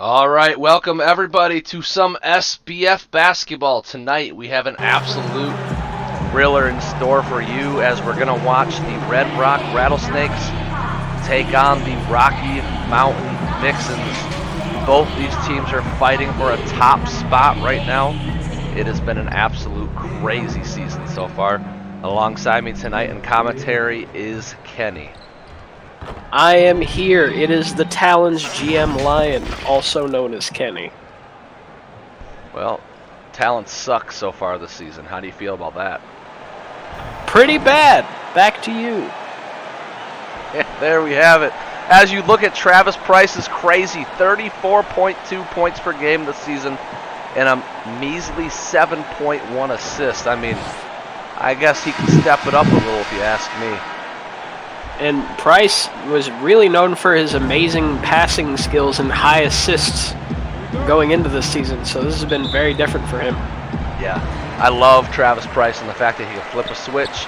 All right, welcome everybody to some SBF basketball. Tonight we have an absolute thriller in store for you as we're going to watch the Red Rock Rattlesnakes take on the Rocky Mountain Vixens. Both these teams are fighting for a top spot right now. It has been an absolute crazy season so far. Alongside me tonight in commentary is Kenny. I am here. It is the Talons GM Lion, also known as Kenny. Well, Talent sucks so far this season. How do you feel about that? Pretty bad. Back to you. Yeah, there we have it. As you look at Travis Price's crazy 34.2 points per game this season and a measly 7.1 assists. I mean, I guess he can step it up a little if you ask me. And Price was really known for his amazing passing skills and high assists going into this season, so this has been very different for him. Yeah, I love Travis Price and the fact that he can flip a switch.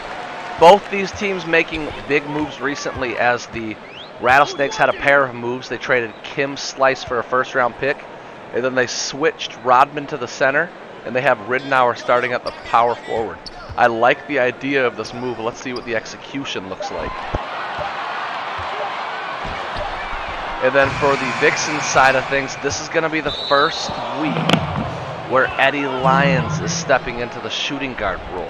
Both these teams making big moves recently, as the Rattlesnakes had a pair of moves. They traded Kim Slice for a first-round pick, and then they switched Rodman to the center, and they have Ridenour starting at the power forward. I like the idea of this move. Let's see what the execution looks like. And then for the Vixens side of things, this is going to be the first week where Eddie Lyons is stepping into the shooting guard role.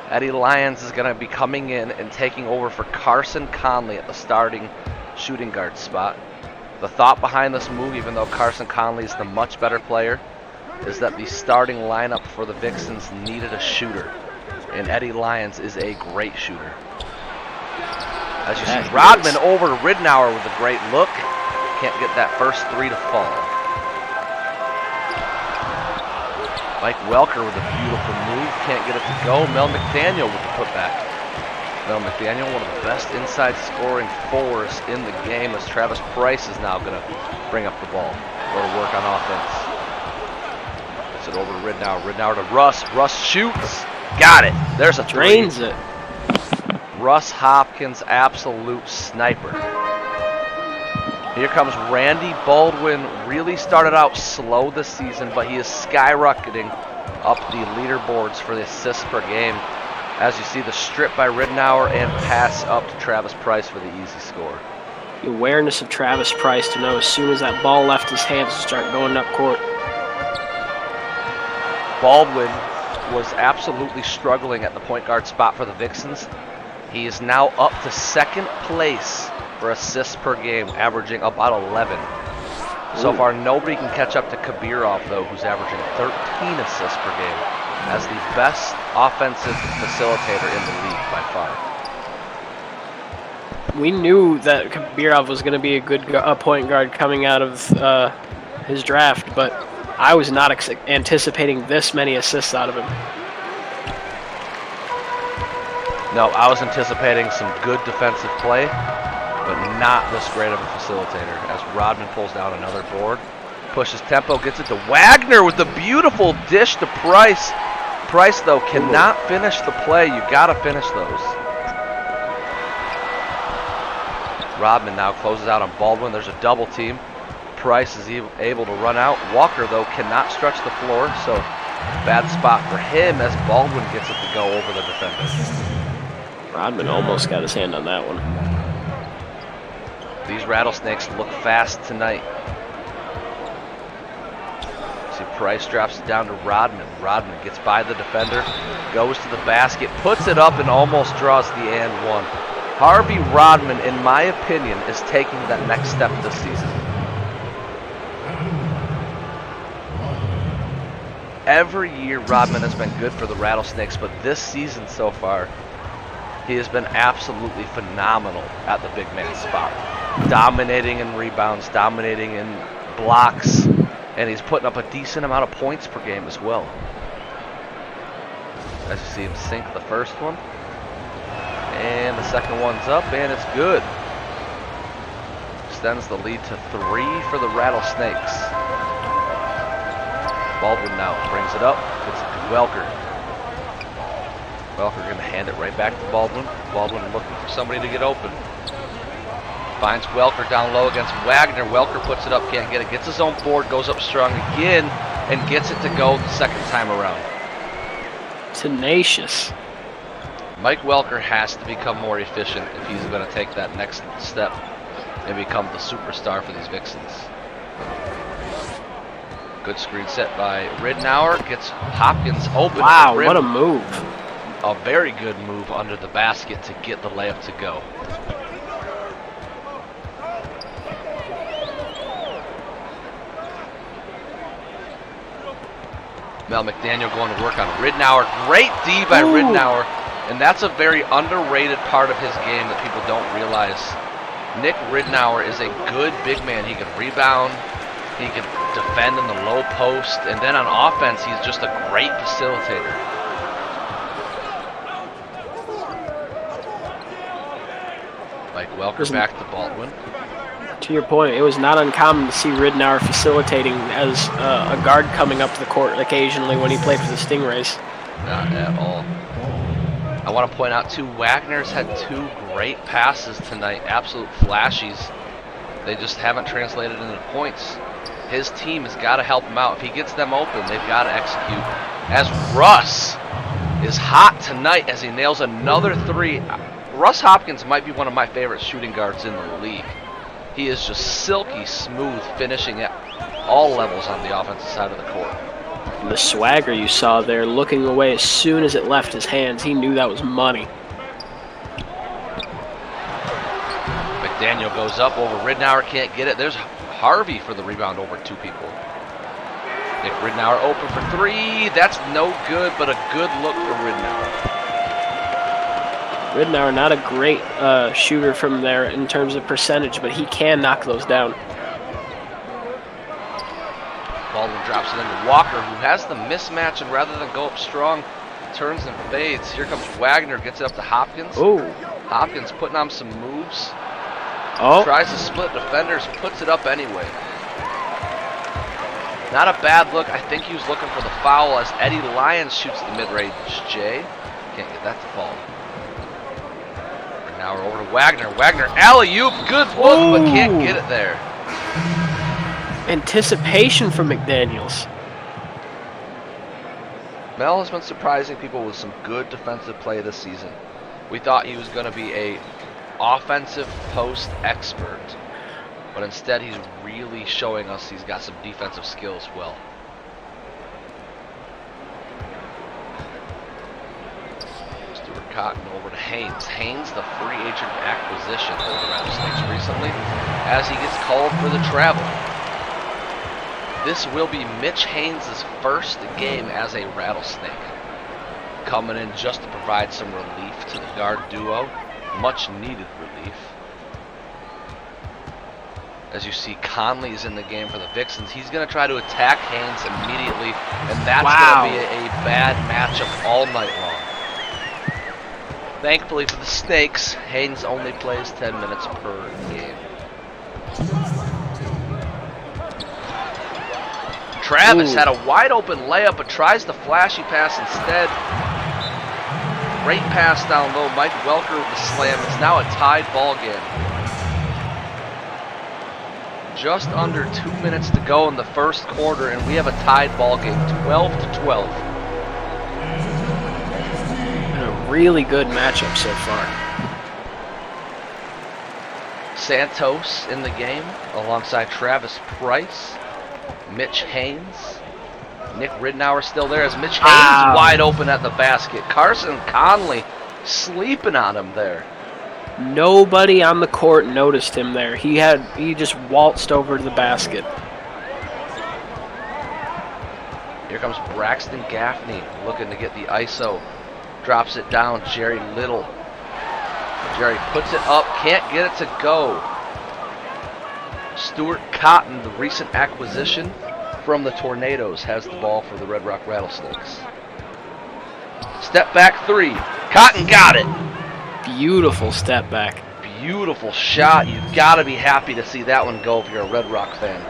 Eddie Lyons is going to be coming in and taking over for Carson Conley at the starting shooting guard spot. The thought behind this move, even though Carson Conley is the much better player, is that the starting lineup for the Vixens needed a shooter. And Eddie Lyons is a great shooter. As you see, Rodman over Ridenour with a great look. Can't get that first three to fall. Mike Welker with a beautiful move. Can't get it to go. Mel McDaniel with the putback. Mel McDaniel, one of the best inside scoring forwards in the game, as Travis Price is now going to bring up the ball. Go to work on offense. Gets it over to Ridenour. Ridenour to Russ. Russ shoots. Got it. There's a three. Drains it. Russ Hopkins, absolute sniper. Here comes Randy Baldwin. Really started out slow this season, but he is skyrocketing up the leaderboards for the assists per game. As you see, the strip by Ridenour and pass up to Travis Price for the easy score. The awareness of Travis Price to know as soon as that ball left his hands to start going up court. Baldwin was absolutely struggling at the point guard spot for the Vixens. He is now up to second place for assists per game, averaging about 11. So far, nobody can catch up to Kabirov, though, who's averaging 13 assists per game, as the best offensive facilitator in the league by far. We knew that Kabirov was going to be a good point guard coming out of his draft, but I was not anticipating this many assists out of him. No, I was anticipating some good defensive play, but not this great of a facilitator, as Rodman pulls down another board, pushes tempo, gets it to Wagner with the beautiful dish to Price. Price, though, cannot finish the play. You got to finish those. Rodman now closes out on Baldwin. There's a double team. Price is able to run out. Walker, though, cannot stretch the floor, so bad spot for him as Baldwin gets it to go over the defender. Rodman almost got his hand on that one. These Rattlesnakes look fast tonight. See, Price drops it down to Rodman. Rodman gets by the defender, goes to the basket, puts it up, and almost draws the and one. Harvey Rodman, in my opinion, is taking that next step this season. Every year, Rodman has been good for the Rattlesnakes, but this season so far, he has been absolutely phenomenal at the big man spot. Dominating in rebounds, dominating in blocks, and he's putting up a decent amount of points per game as well. As you see him sink the first one. And the second one's up, and it's good. Extends the lead to 3 for the Rattlesnakes. Baldwin now brings it up, gets it to Welker. Welker going to hand it right back to Baldwin. Baldwin looking for somebody to get open. Finds Welker down low against Wagner. Welker puts it up, can't get it. Gets his own board, goes up strong again, and gets it to go the second time around. Tenacious. Mike Welker has to become more efficient if he's going to take that next step and become the superstar for these Vixens. Good screen set by Ridnour. Gets Hopkins open. Wow, what a move. A very good move under the basket to get the layup to go. Mel McDaniel going to work on Ridnour. Great D by Ridnour. And that's a very underrated part of his game that people don't realize. Nick Ridnour is a good big man. He can rebound. He can defend in the low post. And then on offense, he's just a great facilitator. Mike Welker back to Baldwin. To your point, it was not uncommon to see Ridnour facilitating as a guard coming up to the court occasionally when he played for the Stingrays. Not at all. I want to point out, too, Wagner's had 2 great passes tonight, absolute flashies. They just haven't translated into points. His team has got to help him out. If he gets them open, they've got to execute. As Russ is hot tonight as he nails another 3. Russ Hopkins might be one of my favorite shooting guards in the league. He is just silky smooth, finishing at all levels on the offensive side of the court. The swagger you saw there, looking away as soon as it left his hands, he knew that was money. McDaniel goes up over Ridnour, can't get it. There's Harvey for the rebound over 2 people. Nick Ridnour open for 3. That's no good, but a good look for Ridnour. Ridnour, not a great shooter from there in terms of percentage, but he can knock those down. Baldwin drops it into Walker, who has the mismatch, and rather than go up strong, turns and fades. Here comes Wagner, gets it up to Hopkins. Ooh. Hopkins putting on some moves. Oh. Tries to split defenders, puts it up anyway. Not a bad look. I think he was looking for the foul as Eddie Lyons shoots the mid-range J. Can't get that to fall. Now we're over to Wagner. Wagner alley-oop, good look, but can't get it there. Anticipation from McDaniels. Mel has been surprising people with some good defensive play this season. We thought he was going to be a offensive post expert, but instead he's really showing us he's got some defensive skills well. Stuart Cotton over to Haynes. Haynes, the free agent acquisition for the Rattlesnakes recently, as he gets called for the travel. This will be Mitch Haynes' first game as a Rattlesnake. Coming in just to provide some relief to the guard duo. Much needed relief. As you see, Conley is in the game for the Vixens. He's going to try to attack Haynes immediately, and that's going to be a bad matchup all night long. Thankfully for the Snakes, Haynes only plays 10 minutes per game. Travis had a wide open layup, but tries the flashy pass instead. Great pass down low. Mike Welker with the slam. It's now a tied ball game. Just under 2 minutes to go in the first quarter, and we have a tied ball game, 12-12. And a really good matchup so far. Santos in the game alongside Travis Price, Mitch Haynes. Nick Ridnour still there as Mitch Haynes wide open at the basket. Carson Conley sleeping on him there. Nobody on the court noticed him there. He just waltzed over to the basket. Here comes Braxton Gaffney looking to get the ISO. Drops it down. Jerry Little. Jerry puts it up. Can't get it to go. Stuart Cotton, the recent acquisition from the Tornadoes, has the ball for the Red Rock Rattlesnakes. Step back 3. Cotton got it. Beautiful step back. Beautiful shot. You've got to be happy to see that one go if you're a Red Rock fan.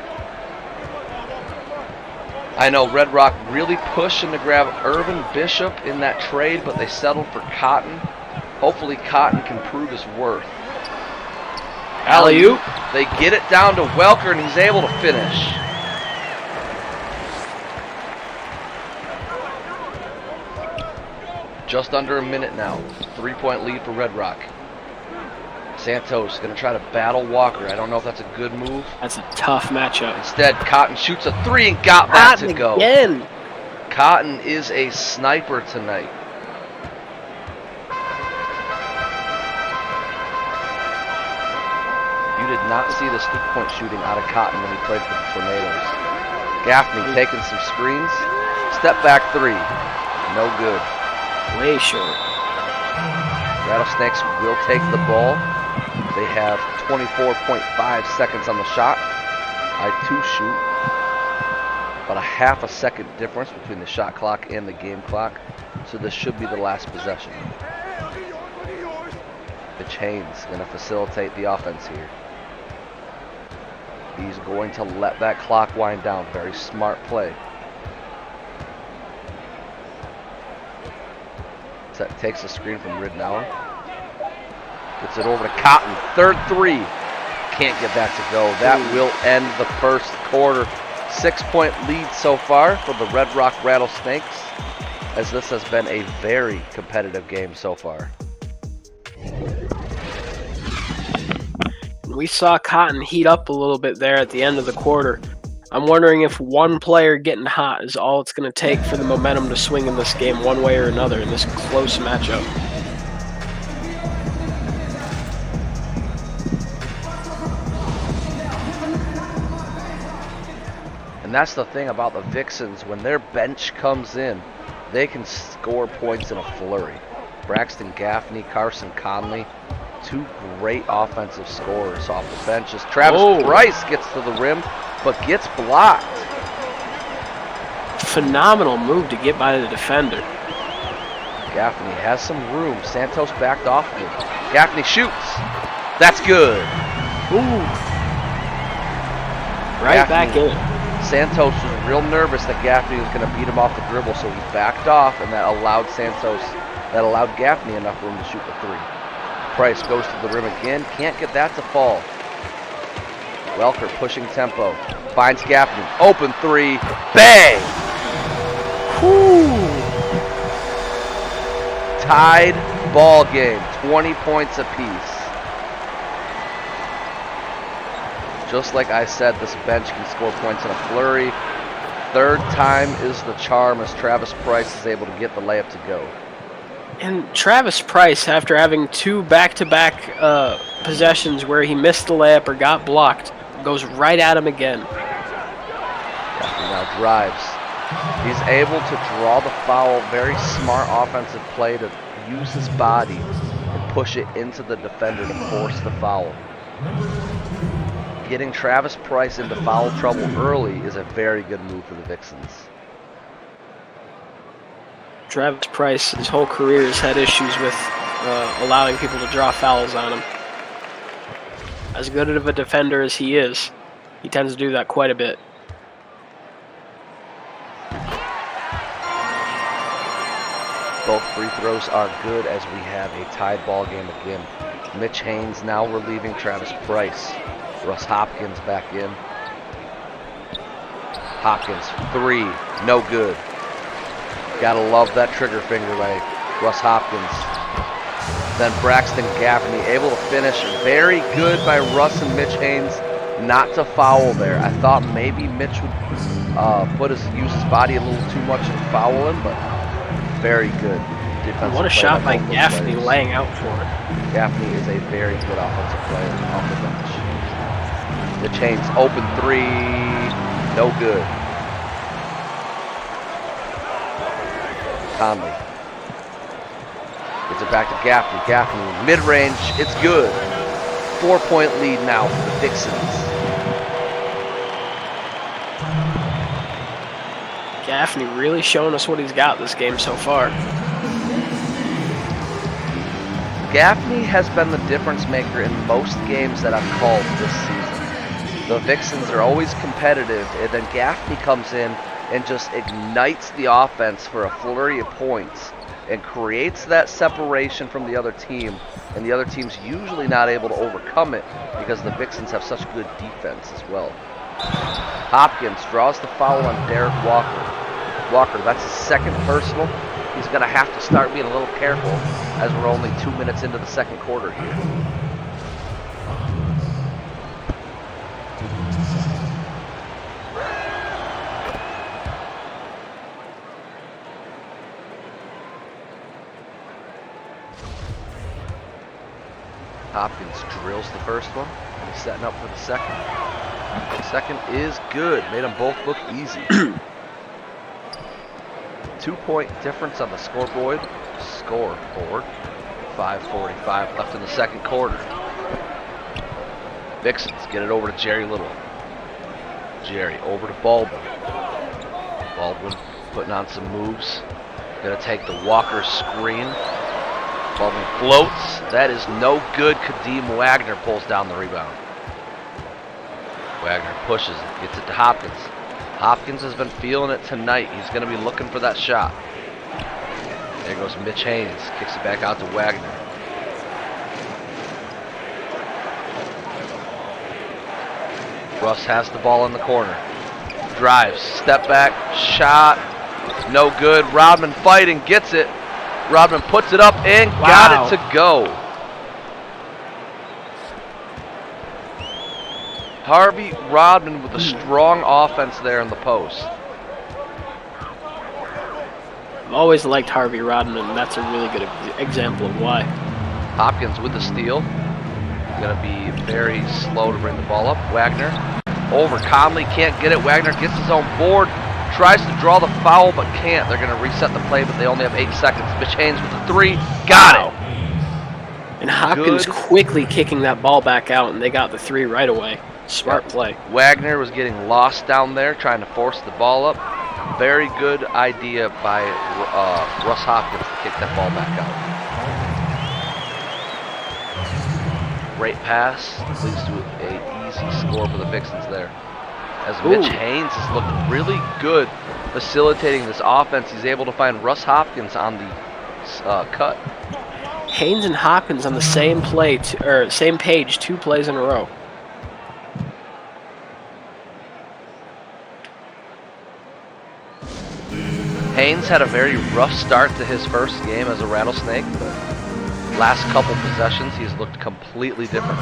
I know Red Rock really pushing to grab Irvin Bishop in that trade, but they settled for Cotton. Hopefully Cotton can prove his worth. Alley-oop. They get it down to Welker, and he's able to finish. Just under a minute now. 3-point lead for Red Rock. Santos going to try to battle Walker. I don't know if that's a good move. That's a tough matchup. Instead, Cotton shoots a 3 and got that to go. Again. Cotton is a sniper tonight. You did not see this 3-point shooting out of Cotton when he played for the Tornadoes. Gaffney taking some screens. Step back 3. No good. Way short. Rattlesnakes will take the ball. They have 24.5 seconds on the shot. I-2 shoot. About a half a second difference between the shot clock and the game clock. So this should be the last possession. Mitch Haynes going to facilitate the offense here. He's going to let that clock wind down. Very smart play. Takes a screen from Ridnour. Gets it over to Cotton. Third 3. Can't get that to go. That will end the first quarter. 6-point lead so far for the Red Rock Rattlesnakes, as this has been a very competitive game so far. We saw Cotton heat up a little bit there at the end of the quarter. I'm wondering if one player getting hot is all it's going to take for the momentum to swing in this game one way or another in this close matchup. And that's the thing about the Vixens. When their bench comes in, they can score points in a flurry. Braxton Gaffney, Carson Conley, 2 great offensive scorers off the bench. As Travis Price gets to the rim, but gets blocked. Phenomenal move to get by the defender. Gaffney has some room. Santos backed off him. Gaffney shoots. That's good. Ooh. Right back in. Santos was real nervous that Gaffney was going to beat him off the dribble, so he backed off, and that allowed Gaffney enough room to shoot the 3. Price goes to the rim again. Can't get that to fall. Welker pushing tempo. Finds Gaffney. Open 3. Bang! Whew. Tied ball game. 20 points apiece. Just like I said, this bench can score points in a flurry. Third time is the charm as Travis Price is able to get the layup to go. And Travis Price, after having 2 back-to-back possessions where he missed the layup or got blocked, goes right at him again. He now drives. He's able to draw the foul. Very smart offensive play to use his body and push it into the defender to force the foul. Getting Travis Price into foul trouble early is a very good move for the Vixens. Travis Price, his whole career, has had issues with allowing people to draw fouls on him. As good of a defender as he is, he tends to do that quite a bit. Both free throws are good as we have a tied ball game again. Mitch Haynes now relieving Travis Price. Russ Hopkins back in. Hopkins, 3, no good. Gotta love that trigger finger by Russ Hopkins. Then Braxton Gaffney able to finish. Very good by Russ and Mitch Haynes not to foul there. I thought maybe Mitch would use his body a little too much and foul him, but very good defensive What a play shot by both Gaffney players. laying out for it. Gaffney is a very good offensive player off the bench. Mitch Haynes, open 3, no good. Conley gets it back to Gaffney. Gaffney, mid-range, it's good. 4-point lead now for the Vixens. Gaffney really showing us what he's got this game so far. Gaffney has been the difference maker in most games that I've called this season. The Vixens are always competitive, and then Gaffney comes in and just ignites the offense for a flurry of points and creates that separation from the other team, and the other team's usually not able to overcome it because the Vixens have such good defense as well. Hopkins draws the foul on Derek Walker, that's his second personal. He's going to have to start being a little careful as we're only 2 minutes into the second quarter here. Hopkins drills the first one, and he's setting up for the second. The second is good. Made them both look easy. 2-point difference on the scoreboard. 5:45 left in the second quarter. Vixens get it over to Jerry Little. Jerry over to Baldwin. Baldwin putting on some moves. Gonna take the Walker screen. Baldwin floats. That is no good. Kadeem Wagner pulls down the rebound. Wagner pushes it, gets it to Hopkins. Hopkins has been feeling it tonight. He's going to be looking for that shot. There goes Mitch Haynes. Kicks it back out to Wagner. Russ has the ball in the corner. Drives, step back, shot. No good. Rodman fighting, gets it. Rodman puts it up and got it to go. Harvey Rodman with a strong offense there in the post. I've always liked Harvey Rodman, and that's a really good example of why. Hopkins with the steal. Going to be very slow to bring the ball up. Wagner over. Conley can't get it. Wagner gets his own board. Tries to draw the foul, but can't. They're going to reset the play, but they only have 8 seconds. Mitch Haynes with the 3. Got it. And Hopkins quickly kicking that ball back out, and they got the 3 right away. Smart play. Wagner was getting lost down there, trying to force the ball up. Very good idea by Russ Hopkins to kick that ball back out. Great pass leads to an easy score for the Vixens there. As Mitch Haynes has looked really good facilitating this offense, he's able to find Russ Hopkins on the cut. Haynes and Hopkins on the same play, same page, 2 plays in a row. Haynes had a very rough start to his first game as a Rattlesnake, but last couple possessions he's looked completely different.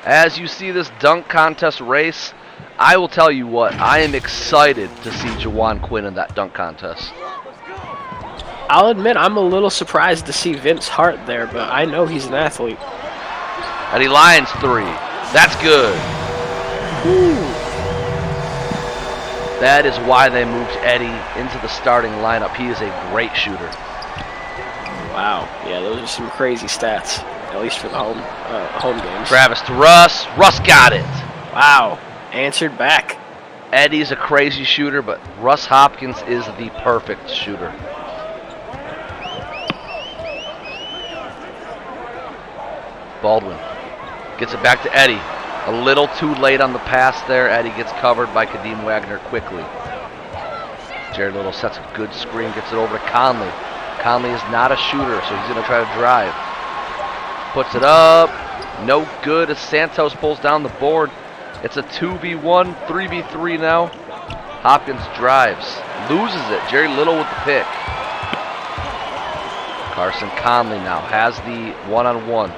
As you see this dunk contest race, I will tell you what, I am excited to see Jawan Quinn in that dunk contest. I'll admit I'm a little surprised to see Vince Hart there, but I know he's an athlete. Eddie Lyons 3. That's good. Ooh. That is why they moved Eddie into the starting lineup. He is a great shooter. Wow. Yeah, those are some crazy stats, at least for the home games. Travis to Russ. Russ got it. Wow. Answered back. Eddie's a crazy shooter, but Russ Hopkins is the perfect shooter. Baldwin gets it back to Eddie. A little too late on the pass there. Eddie gets covered by Kadeem Wagner quickly. Jared Little sets a good screen, gets it over to Conley. Conley is not a shooter, so he's going to try to drive. Puts it up. No good as Santos pulls down the board. It's a 2v1, 3v3 now. Hopkins drives. Loses it. Jerry Little with the pick. Carson Conley now has the one-on-one.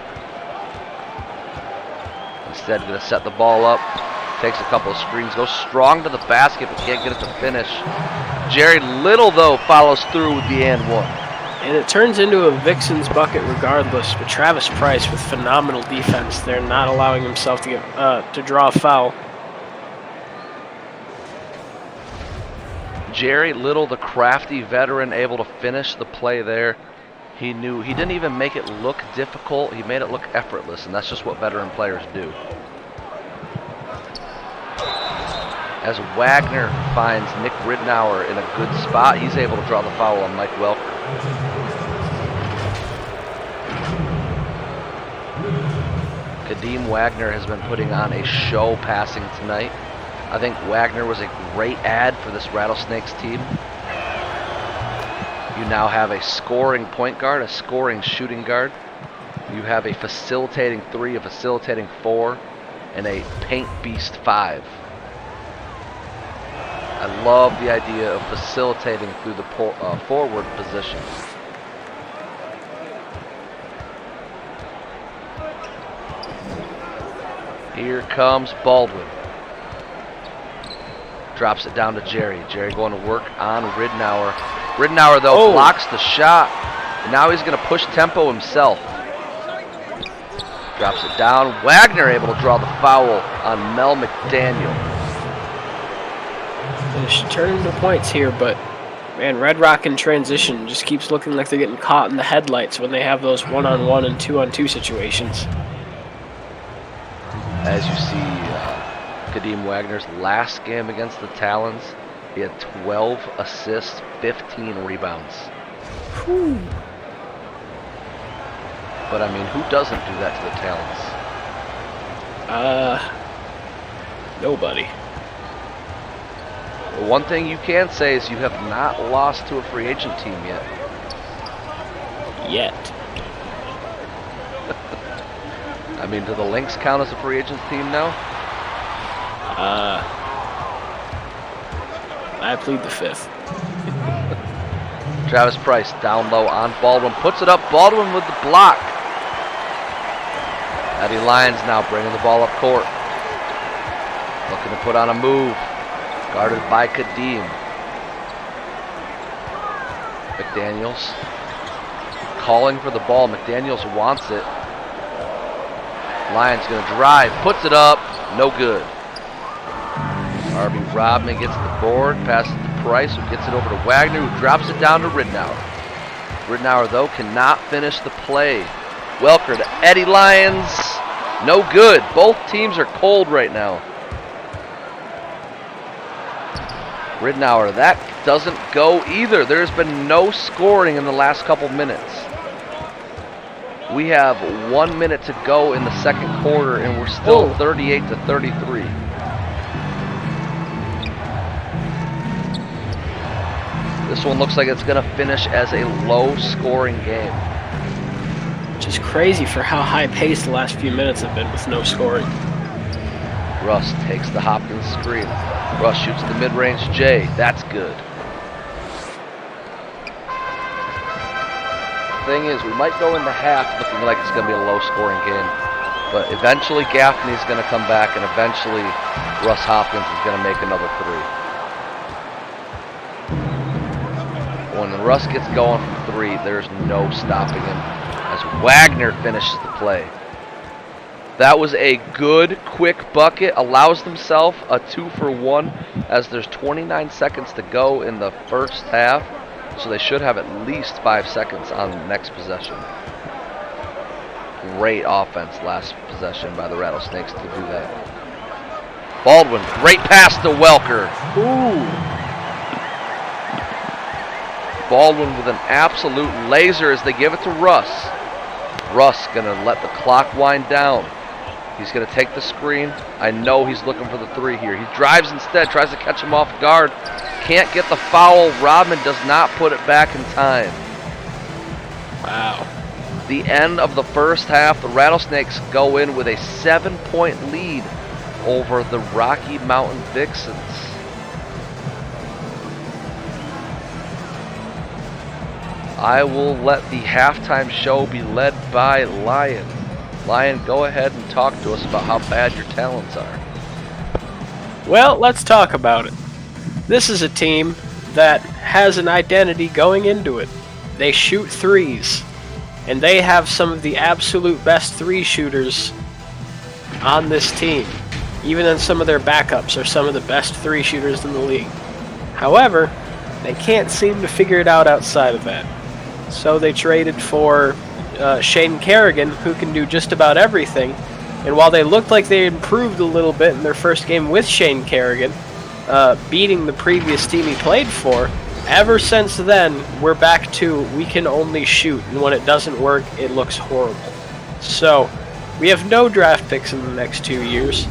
Instead, going to set the ball up. Takes a couple of screens. Goes strong to the basket, but can't get it to finish. Jerry Little, though, follows through with the and one. And it turns into a Vixens bucket regardless, but Travis Price with phenomenal defense there, not allowing himself to get to draw a foul. Jerry Little, the crafty veteran, able to finish the play there. He knew he didn't even make it look difficult. He made it look effortless, and that's just what veteran players do. As Wagner finds Nick Ridnour in a good spot, he's able to draw the foul on Mike Welker. Kadeem Wagner has been putting on a show passing tonight. I think Wagner was a great add for this Rattlesnakes team. You now have a scoring point guard, a scoring shooting guard. You have a facilitating 3, a facilitating 4, and a paint beast 5. I love the idea of facilitating through the forward position. Here comes Baldwin. Drops it down to Jerry. Jerry going to work on Ridnour. Ridnour, though, blocks the shot. And now he's going to push tempo himself. Drops it down. Wagner able to draw the foul on Mel McDaniel. It's turning to points here, but man, Red Rock in transition just keeps looking like they're getting caught in the headlights when they have those 1-on-1 and 2-on-2 situations. As you see, Kadeem Wagner's last game against the Talons, he had 12 assists, 15 rebounds. Whew. But I mean, who doesn't do that to the Talons? Nobody. The one thing you can say is you have not lost to a free agent team yet. Yet. I mean, do the Lynx count as a free agent team now? I plead the fifth. Travis Price down low on Baldwin, puts it up. Baldwin with the block. Eddie Lyons now bringing the ball up court. Looking to put on a move. Guarded by Kadeem. McDaniels calling for the ball. McDaniels wants it. Lyons going to drive, puts it up, no good. R.B. Rodman gets the board, passes to Price, who gets it over to Wagner, who drops it down to Ridnour. Ridnour, though, cannot finish the play. Welker to Eddie Lyons, no good. Both teams are cold right now. Ridnour, that doesn't go either. There's been no scoring in the last couple minutes. We have 1 minute to go in the second quarter, and we're still 38-33. This one looks like it's going to finish as a low-scoring game. Which is crazy for how high-paced the last few minutes have been with no scoring. Russ takes the Hopkins screen. Russ shoots the mid-range J. That's good. Thing is, we might go into half looking like it's going to be a low-scoring game, but eventually Gaffney's going to come back, and eventually Russ Hopkins is going to make another 3. When Russ gets going from 3, there's no stopping him as Wagner finishes the play. That was a good, quick bucket. Allows themselves a 2-for-1 as there's 29 seconds to go in the first half. So they should have at least 5 seconds on the next possession. Great offense last possession by the Rattlesnakes to do that. Baldwin, great pass to Welker. Ooh. Baldwin with an absolute laser as they give it to Russ. Russ gonna let the clock wind down. He's gonna take the screen. I know he's looking for the 3 here. He drives instead, tries to catch him off guard. Can't get the foul. Rodman does not put it back in time. Wow. The end of the first half, the Rattlesnakes go in with a 7-point lead over the Rocky Mountain Vixens. I will let the halftime show be led by Lion. Lion, go ahead and talk to us about how bad your talents are. Well, let's talk about it. This is a team that has an identity going into it. They shoot threes, and they have some of the absolute best 3 shooters on this team. Even then, some of their backups are some of the best 3 shooters in the league. However, they can't seem to figure it out outside of that. So they traded for Shane Kerrigan, who can do just about everything. And while they looked like they improved a little bit in their first game with Shane Kerrigan, beating the previous team he played for, ever since then, we're back to we can only shoot, and when it doesn't work, it looks horrible. So, we have no draft picks in the next 2 years,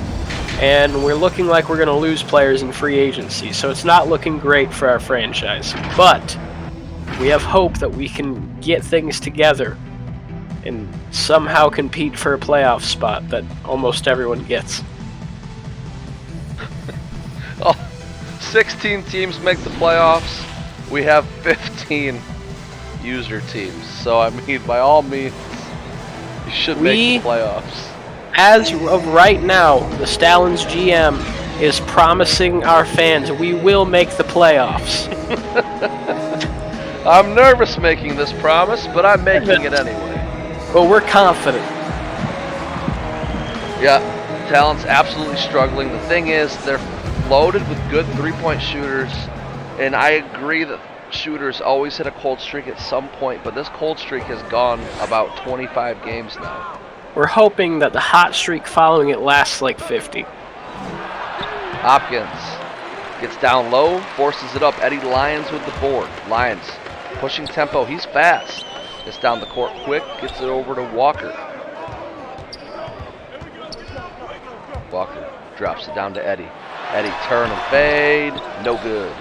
and we're looking like we're going to lose players in free agency, so it's not looking great for our franchise. But We have hope that we can get things together and somehow compete for a playoff spot that almost everyone gets. 16 teams make the playoffs. We have 15 user teams. So, I mean, by all means, you should make the playoffs. As of right now, the Stallions GM is promising our fans we will make the playoffs. I'm nervous making this promise, but I'm making it anyway. But we're confident. Yeah, talent's absolutely struggling. The thing is, they're loaded with good three-point shooters, and I agree that shooters always hit a cold streak at some point, but this cold streak has gone about 25 games now. We're hoping that the hot streak following it lasts like 50. Hopkins gets down low, forces it up. Eddie Lyons with the board. Lyons pushing tempo. He's fast. Gets down the court quick. Gets it over to Walker. Walker drops it down to Eddie. Eddie turn and fade. No good.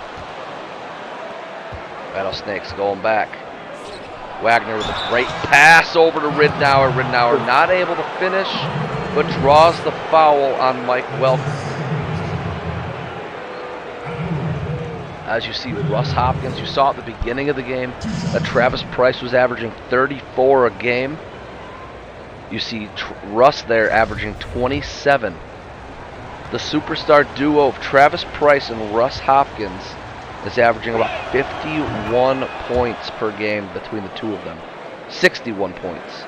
Rattlesnakes going back. Wagner with a great pass over to Ridnour. Ridnour not able to finish, but draws the foul on Mike Welker. As you see with Russ Hopkins, you saw at the beginning of the game that Travis Price was averaging 34 a game. You see Russ there averaging 27. The superstar duo of Travis Price and Russ Hopkins is averaging about 51 points per game between the two of them. 61 points.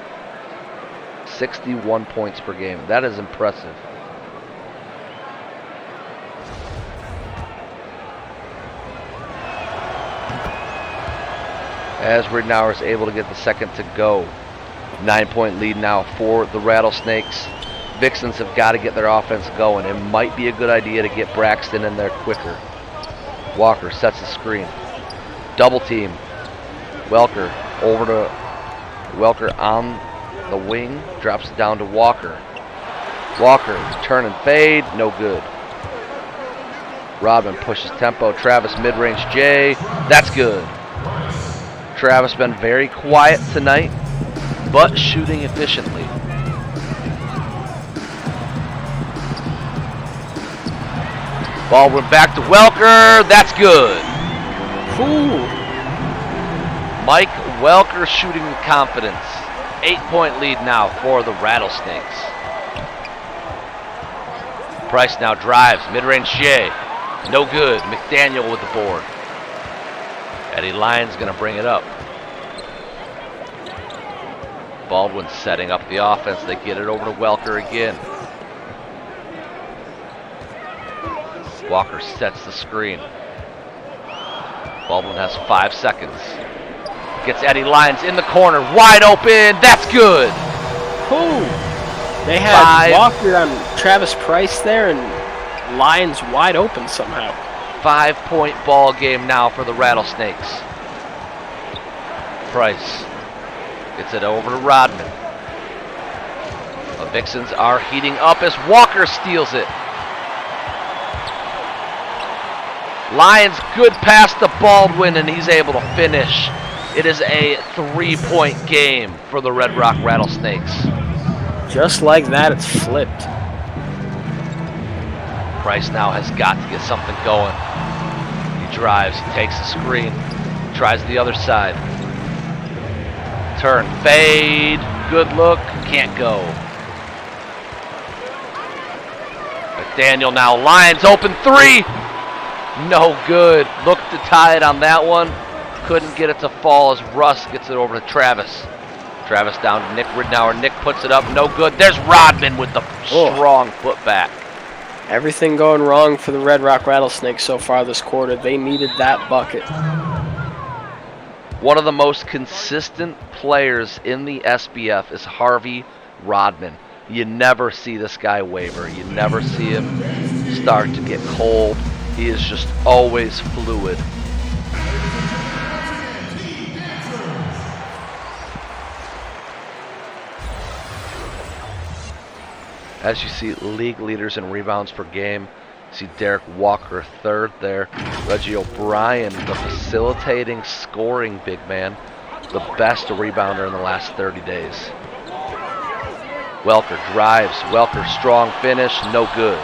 61 points per game. That is impressive. As Ridnour is able to get the second to go. 9-point lead now for the Rattlesnakes. Vixens have got to get their offense going. It might be a good idea to get Braxton in there quicker. Walker sets the screen. Double team. Welker over to Welker on the wing. Drops it down to Walker. Walker turn and fade. No good. Rodman pushes tempo. Travis mid-range J. That's good. Travis been very quiet tonight, but shooting efficiently. Ball went back to Welker. That's good. Ooh. Mike Welker shooting with confidence. 8-point lead now for the Rattlesnakes. Price now drives. Mid-range J. No good. McDaniel with the board. Eddie Lyons going to bring it up. Baldwin setting up the offense. They get it over to Welker again. Walker sets the screen. Baldwin has 5 seconds. Gets Eddie Lyons in the corner. Wide open. That's good. Ooh. They had Walker on Travis Price there and Lyons wide open somehow. 5-point ball game now for the Rattlesnakes. Price gets it over to Rodman. The Vixens are heating up as Walker steals it. Lyons, good pass to Baldwin, and he's able to finish. It is a 3-point game for the Red Rock Rattlesnakes. Just like that, it's flipped. Price now has got to get something going. He drives, takes the screen, tries the other side. Turn, fade, good look, can't go. McDaniel now, Lyons open 3. No good. Looked to tie it on that one. Couldn't get it to fall as Russ gets it over to Travis. Travis down to Nick Ridnour. Nick puts it up. No good. There's Rodman with the strong putback. Everything going wrong for the Red Rock Rattlesnakes so far this quarter. They needed that bucket. One of the most consistent players in the SBF is Harvey Rodman. You never see this guy waver. You never see him start to get cold. He is just always fluid. As you see, league leaders in rebounds per game. You see Derek Walker third there. Reggie O'Brien, the facilitating, scoring big man, the best rebounder in the last 30 days. Welker drives. Welker, strong finish, no good.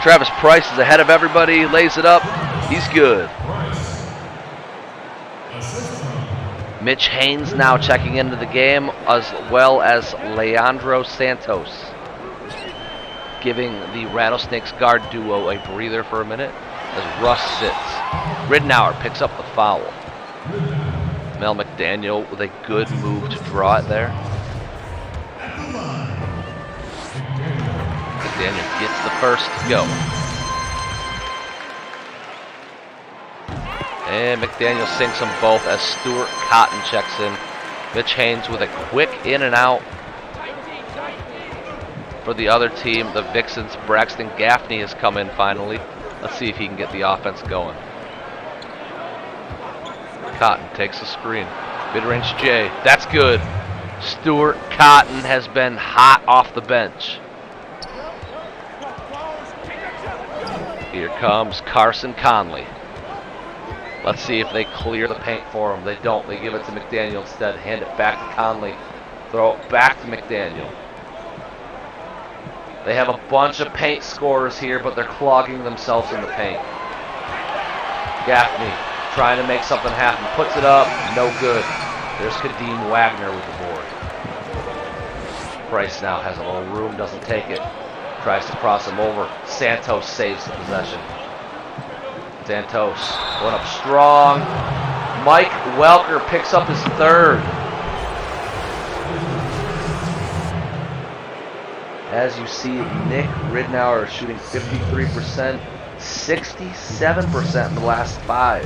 Travis Price is ahead of everybody, lays it up, he's good. Mitch Haynes now checking into the game, as well as Leandro Santos, giving the Rattlesnakes guard duo a breather for a minute as Russ sits. Ridnour picks up the foul. Mel McDaniel with a good move to draw it there. McDaniel gets the first to go. And McDaniel sinks them both as Stuart Cotton checks in. Mitch Haynes with a quick in and out. For the other team, the Vixens, Braxton Gaffney has come in finally. Let's see if he can get the offense going. Cotton takes the screen. Mid-range J. That's good. Stuart Cotton has been hot off the bench. Here comes Carson Conley. Let's see if they clear the paint for him. They don't. They give it to McDaniel instead. Hand it back to Conley. Throw it back to McDaniel. They have a bunch of paint scorers here, but they're clogging themselves in the paint. Gaffney trying to make something happen. Puts it up. No good. There's Kadeem Wagner with the board. Price now has a little room. Doesn't take it. Tries to cross him over. Santos saves the possession. Santos going up strong. Mike Welker picks up his third. As you see, Nick Ridnour is shooting 53%, 67% in the last 5.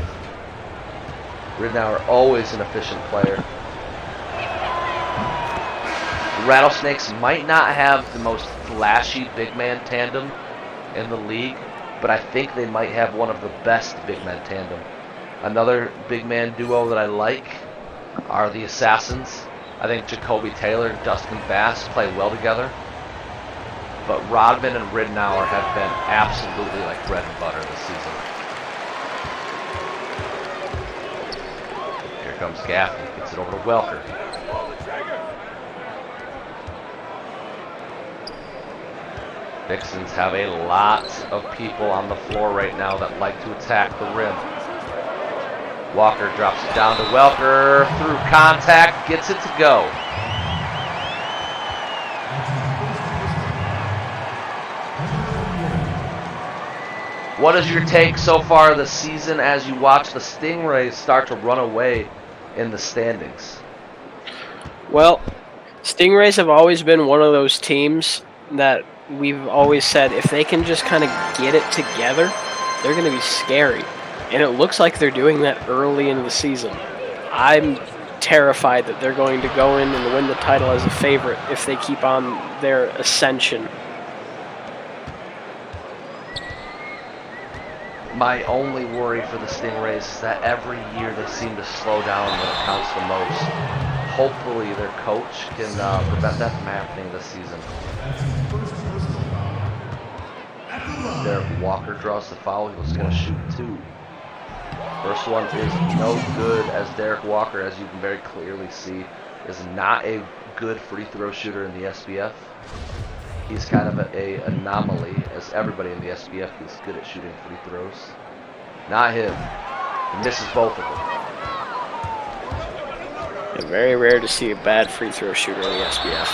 Ridnour always an efficient player. The Rattlesnakes might not have the most flashy big man tandem in the league, but I think they might have one of the best big man tandem. Another big man duo that I like are the Assassins. I think Jacoby Taylor and Dustin Bass play well together. But Rodman and Ridnour have been absolutely like bread and butter this season. Here comes Gaffney, gets it over to Welker. Vixens have a lot of people on the floor right now that like to attack the rim. Walker drops it down to Welker, through contact, gets it to go. What is your take so far this season as you watch the Stingrays start to run away in the standings? Well, Stingrays have always been one of those teams that we've always said if they can just kind of get it together, they're going to be scary. And it looks like they're doing that early in the season. I'm terrified that they're going to go in and win the title as a favorite if they keep on their ascension. My only worry for the Stingrays is that every year they seem to slow down when it counts the most. Hopefully their coach can prevent that from happening this season. Derek Walker draws the foul. He was going to shoot 2. First one is no good, as Derek Walker, as you can very clearly see, is not a good free throw shooter in the SBF. He's kind of an anomaly, as everybody in the SBF is good at shooting free throws. Not him. He misses both of them. And very rare to see a bad free throw shooter in the SBF.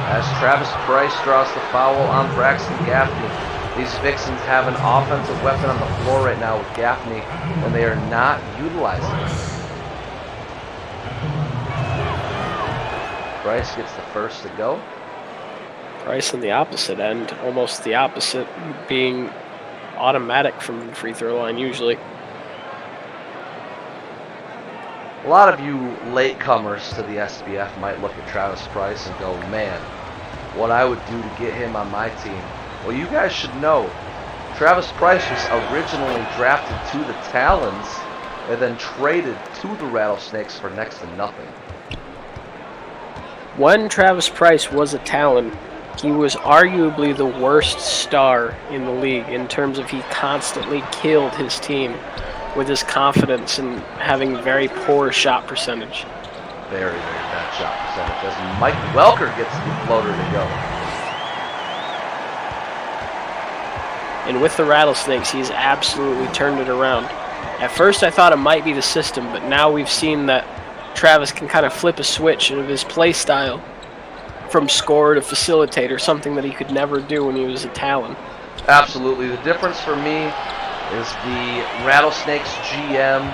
As Travis Price draws the foul on Braxton Gaffney. These Vixens have an offensive weapon on the floor right now with Gaffney, and they are not utilizing it. Price gets the first to go. Price on the opposite end, almost the opposite, being automatic from the free throw line usually. A lot of you latecomers to the SBF might look at Travis Price and go, man, what I would do to get him on my team. Well, you guys should know, Travis Price was originally drafted to the Talons and then traded to the Rattlesnakes for next to nothing. When Travis Price was a Talon, He was arguably the worst star in the league in terms of he constantly killed his team with his confidence and having very poor shot percentage. Very, very bad shot percentage as Mike Welker gets the floater to go. And with the Rattlesnakes, he's absolutely turned it around. At first I thought it might be the system, but now we've seen that Travis can kind of flip a switch of his play style from scorer to facilitator, something that he could never do when he was a Talon. Absolutely. The difference for me is the Rattlesnakes GM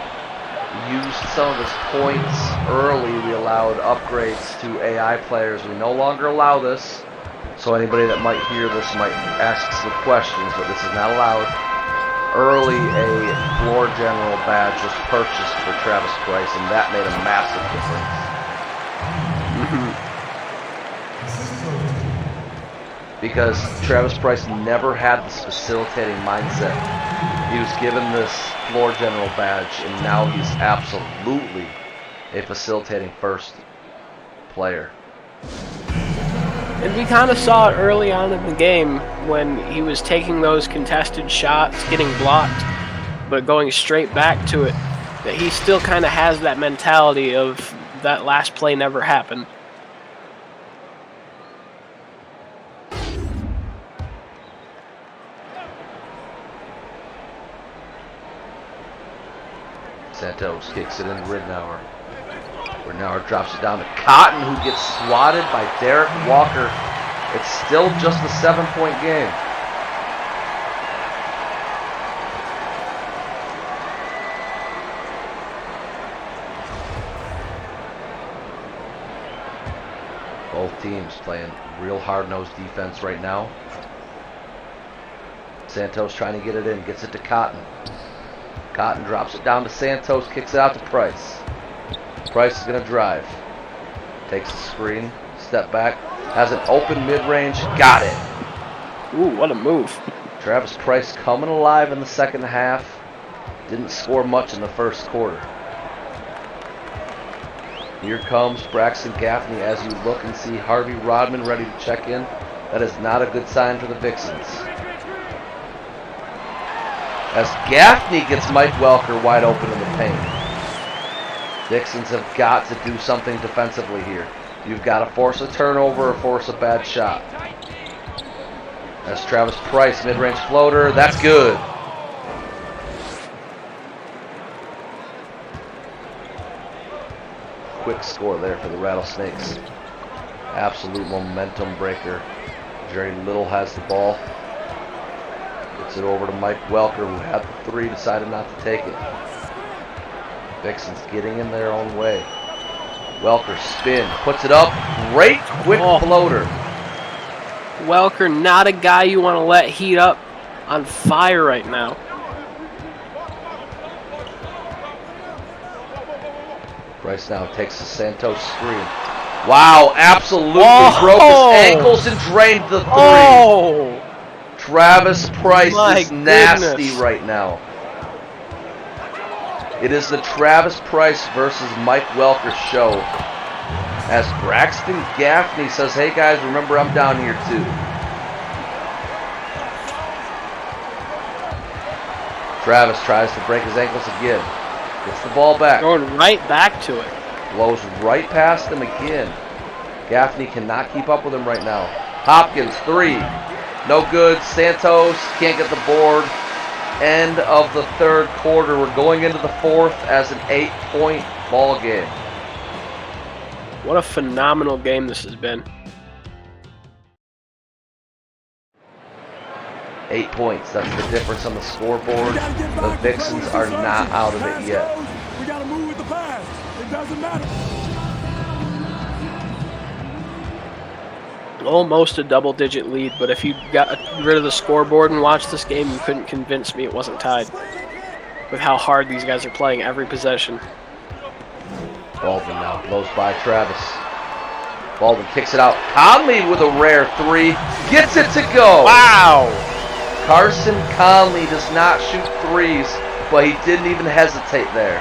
used some of his points early. We allowed upgrades to AI players. We no longer allow this. So anybody that might hear this might ask some questions, but this is not allowed. Early, a floor general badge was purchased for Travis Price, and that made a massive difference. Because Travis Price never had this facilitating mindset. He was given this floor general badge, and now he's absolutely a facilitating first player. And we kind of saw it early on in the game when he was taking those contested shots, getting blocked, but going straight back to it, that he still kind of has that mentality of that last play never happened. Santos kicks it in Ridnour. Ridnour drops it down to Cotton, who gets swatted by Derek Walker. It's still just a 7-point game. Both teams playing real hard-nosed defense right now. Santos trying to get it in, gets it to Cotton. Cotton drops it down to Santos, kicks it out to Price. Price is going to drive. Takes the screen, step back, has an open mid-range, got it. Ooh, what a move. Travis Price coming alive in the second half. Didn't score much in the first quarter. Here comes Braxton Gaffney as you look and see Harvey Rodman ready to check in. That is not a good sign for the Vixens. As Gaffney gets Mike Welker wide open in the paint. Vixens have got to do something defensively here. You've got to force a turnover or force a bad shot. That's Travis Price, mid-range floater. That's good. Quick score there for the Rattlesnakes. Absolute momentum breaker. Jerry Little has the ball. Gets it over to Mike Welker, who had the three, decided not to take it. Vixens getting in their own way. Welker spin, puts it up. Great quick floater. Welker, not a guy you want to let heat up on fire right now. Price now takes the Santos screen. Wow, absolutely broke his ankles and drained the three. Oh! Travis Price is nasty goodness. right now. It is the Travis Price versus Mike Welker show. As Braxton Gaffney says, hey guys, remember I'm down here too. Travis tries to break his ankles again. Gets the ball back. Going right back to it. Blows right past him again. Gaffney cannot keep up with him right now. Hopkins, three. No good. Santos can't get the board. End of the third quarter. We're going into the fourth as an 8-point ball game. What a phenomenal game this has been. 8 points. That's the difference on the scoreboard. The Vixens are not out of it yet. We got to move with the pass. It doesn't matter. Almost a double-digit lead, but if you got rid of the scoreboard and watched this game, you couldn't convince me it wasn't tied. With how hard these guys are playing every possession. Baldwin now blows by Travis. Baldwin kicks it out. Conley with a rare three. Gets it to go. Wow! Carson Conley does not shoot threes, but he didn't even hesitate there.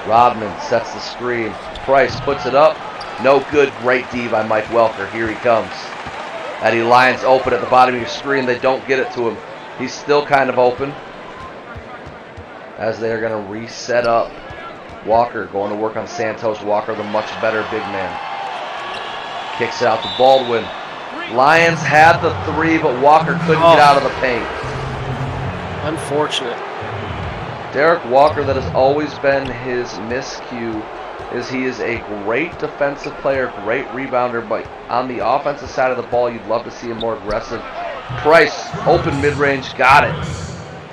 Rodman sets the screen. Price puts it up. No good. Great D by Mike Welker. Here he comes. Eddie Lyons open at the bottom of your screen. They don't get it to him. He's still kind of open. As they are going to reset up. Walker going to work on Santos. Walker, the much better big man. Kicks it out to Baldwin. Lyons had the three, but Walker couldn't get out of the paint. Unfortunate. Derek Walker, that has always been his miscue, is he is a great defensive player, great rebounder, but on the offensive side of the ball, you'd love to see him more aggressive. Price, open mid-range, got it.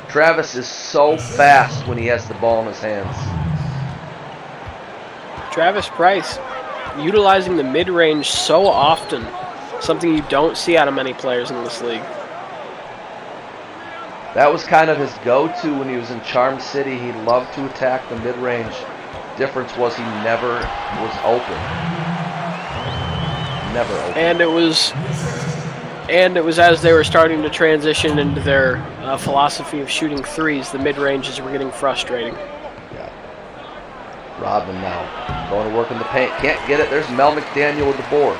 Travis is so fast when he has the ball in his hands. Travis Price, utilizing the mid-range so often, something you don't see out of many players in this league. That was kind of his go-to when he was in Charm City. He loved to attack the mid-range. Difference was he never was open. Never open. And it was as they were starting to transition into their philosophy of shooting threes, the mid-ranges were getting frustrating. Yeah. Rodman now going to work in the paint. Can't get it. There's Mel McDaniel with the board.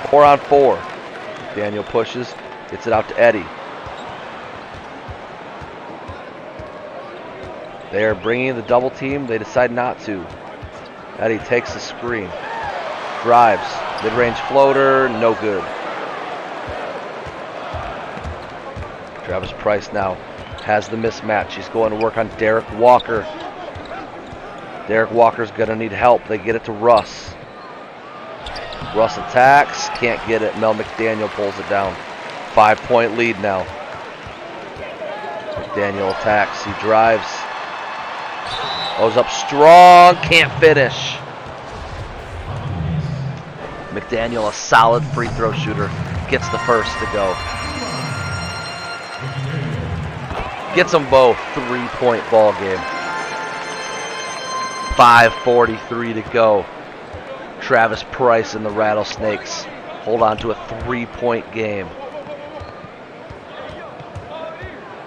4 on 4. McDaniel pushes. Gets it out to Eddie. They are bringing the double team. They decide not to. Eddie takes the screen. Drives. Mid-range floater. No good. Travis Price now has the mismatch. He's going to work on Derek Walker. Derek Walker's going to need help. They get it to Russ. Russ attacks. Can't get it. Mel McDaniel pulls it down. 5-point lead now. McDaniel attacks. He drives. Goes up strong. Can't finish. McDaniel, a solid free throw shooter, gets the first to go. Gets them both. 3-point ball game. 5:43 to go. Travis Price and the Rattlesnakes hold on to a 3-point game.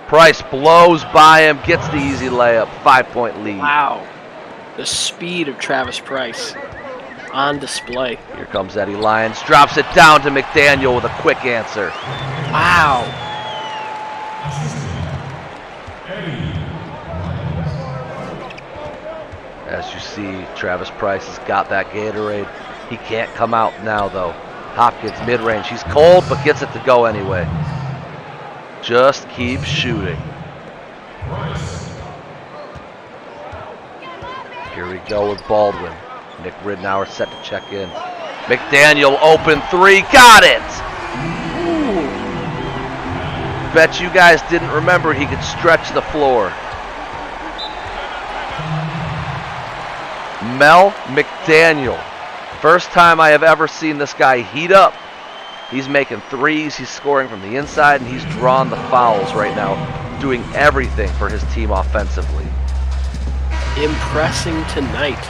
Price blows by him, gets the easy layup. 5-point lead. Wow. The speed of Travis Price on display. Here comes Eddie Lyons. Drops it down to McDaniel with a quick answer. Wow. As you see, Travis Price has got that Gatorade. He can't come out now, though. Hopkins, mid-range. He's cold, but gets it to go anyway. Just keep shooting. Here we go with Baldwin. Nick Ridnour set to check in. McDaniel, open three. Got it! Ooh. Bet you guys didn't remember he could stretch the floor. Mel McDaniel. First time I have ever seen this guy heat up. He's making threes, he's scoring from the inside, and he's drawn the fouls right now, doing everything for his team offensively. Impressing tonight.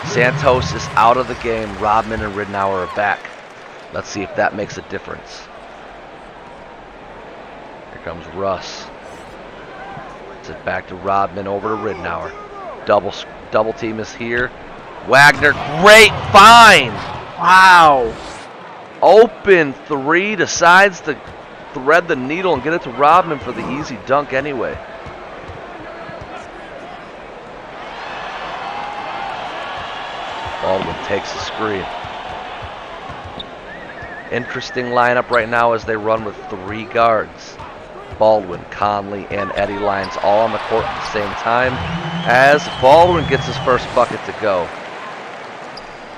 Santos is out of the game. Rodman and Ridnour are back. Let's see if that makes a difference. Here comes Russ. It's it back to Rodman, over to Ridnour. Double team is here. Wagner, great find! Wow. Open three, decides to thread the needle and get it to Rodman for the easy dunk anyway. Baldwin takes the screen. Interesting lineup right now as they run with 3 guards. Baldwin, Conley, and Eddie Lyons all on the court at the same time as Baldwin gets his first bucket to go.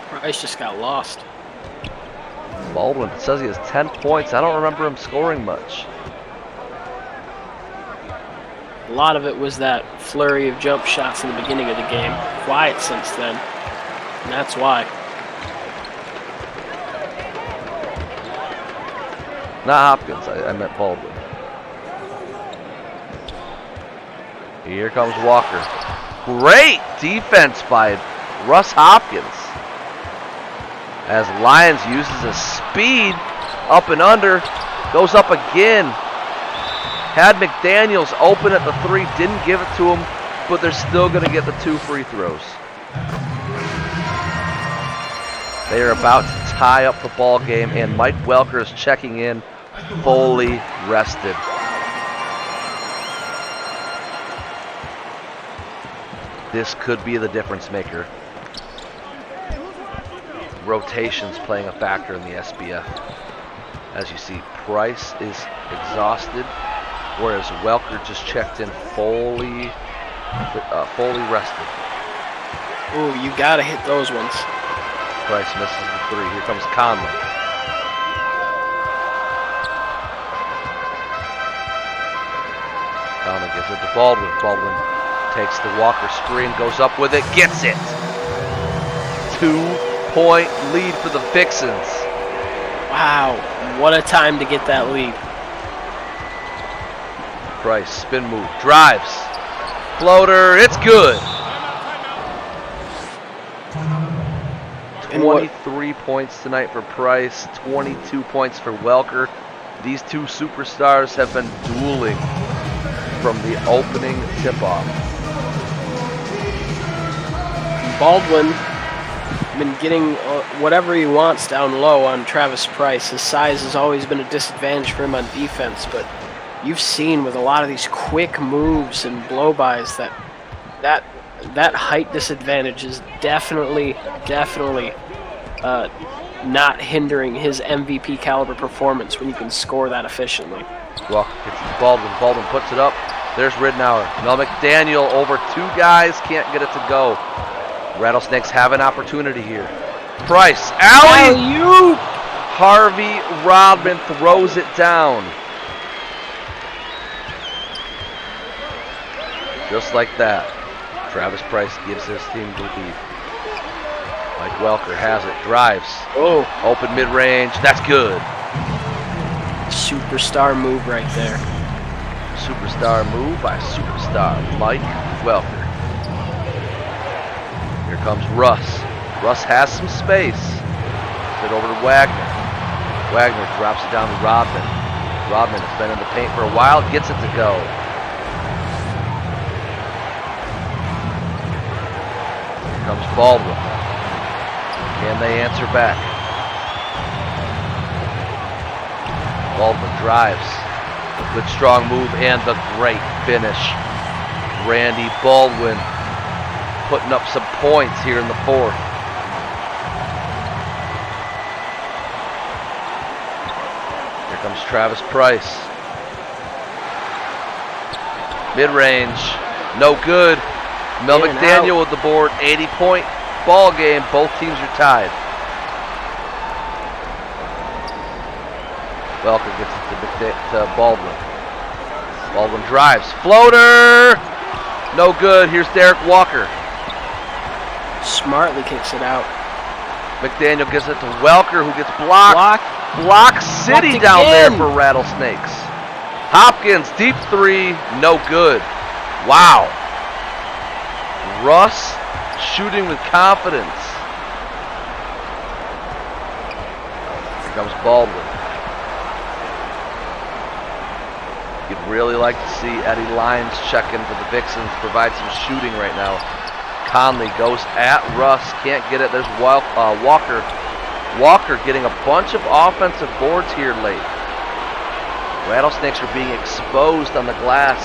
Price just got lost. Baldwin says he has 10 points. I don't remember him scoring much. A lot of it was that flurry of jump shots in the beginning of the game. Quiet since then. And that's why. Not Hopkins, I meant Baldwin. Here comes Walker. Great defense by Russ Hopkins. As Lyons uses his speed, up and under, goes up again. Had McDaniels open at the 3, didn't give it to him, but they're still going to get the 2 free throws. They are about to tie up the ball game, and Mike Welker is checking in, fully rested. This could be the difference maker. Rotations playing a factor in the SBF. As you see, Price is exhausted, whereas Welker just checked in fully rested. Ooh, you gotta hit those ones. Price misses the 3. Here comes Conley. Conley gives it to Baldwin. Baldwin takes the Walker screen, goes up with it, gets it. 2-point lead for the Vixens. Wow, what a time to get that lead. Price, spin move, drives. Floater, it's good. 23 points tonight for Price, 22 points for Welker. These two superstars have been dueling from the opening tip-off. Baldwin been getting whatever he wants down low on Travis Price. His size has always been a disadvantage for him on defense, but you've seen with a lot of these quick moves and blow-bys that height disadvantage is definitely not hindering his MVP caliber performance when you can score that efficiently. Well, it's Baldwin. Baldwin puts it up. There's Ridnour. Mel McDaniel over 2 guys, can't get it to go. Rattlesnakes have an opportunity here. Price, alley-oop! Harvey Rodman throws it down. Just like that, Travis Price gives his team the lead. Mike Welker has it, drives. Oh, open mid-range, that's good. Superstar move right there. Superstar move by superstar Mike Welker. Here comes Russ. Russ has some space. Get over to Wagner. Wagner drops it down to Rodman. Rodman has been in the paint for a while, gets it to go. Here comes Baldwin. Can they answer back? Baldwin drives. A good strong move and the great finish. Randy Baldwin putting up some points here in the 4th. Here comes Travis Price. Mid-range, no good. Mel McDaniel with the board, 80-point ball game. Both teams are tied. Welker gets it to Baldwin. Baldwin drives. Floater! No good. Here's Derek Walker. Smartly kicks it out. McDaniel gives it to Welker, who gets blocked. Block City down there for Rattlesnakes. Hopkins, deep 3, no good. Wow. Russ shooting with confidence. Here comes Baldwin. You'd really like to see Eddie Lyons check in for the Vixens, provide some shooting right now. Conley goes at Russ, can't get it. There's Walker. Walker getting a bunch of offensive boards here late. Rattlesnakes are being exposed on the glass.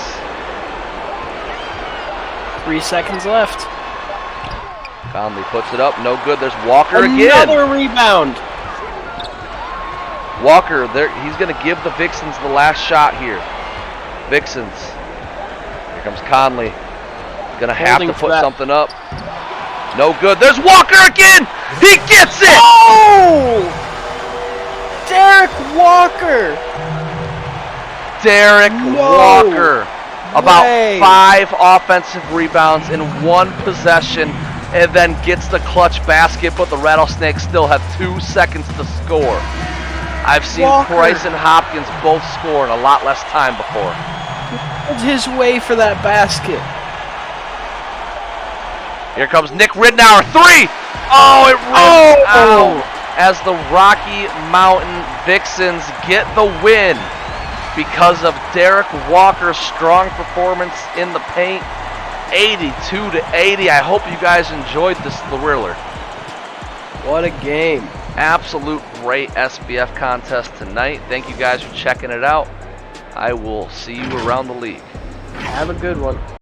3 seconds left. Conley puts it up, no good. There's Walker again. Another rebound. Walker, he's going to give the Vixens the last shot here. Vixens. Here comes Conley. Going to have to put something up. No good. There's Walker again. He gets it. Oh! Derek Walker. Derek Walker. About 5 offensive rebounds in 1 possession, and then gets the clutch basket, but the Rattlesnakes still have 2 seconds to score. I've seen Price and Hopkins both score in a lot less time before. It's his way for that basket. Here comes Nick Ridnour, 3! Oh, it ripped out as the Rocky Mountain Vixens get the win because of Derek Walker's strong performance in the paint. 82-80. I hope you guys enjoyed this thriller. What a game. Absolute great SBF contest tonight. Thank you guys for checking it out. I will see you around the league. Have a good one.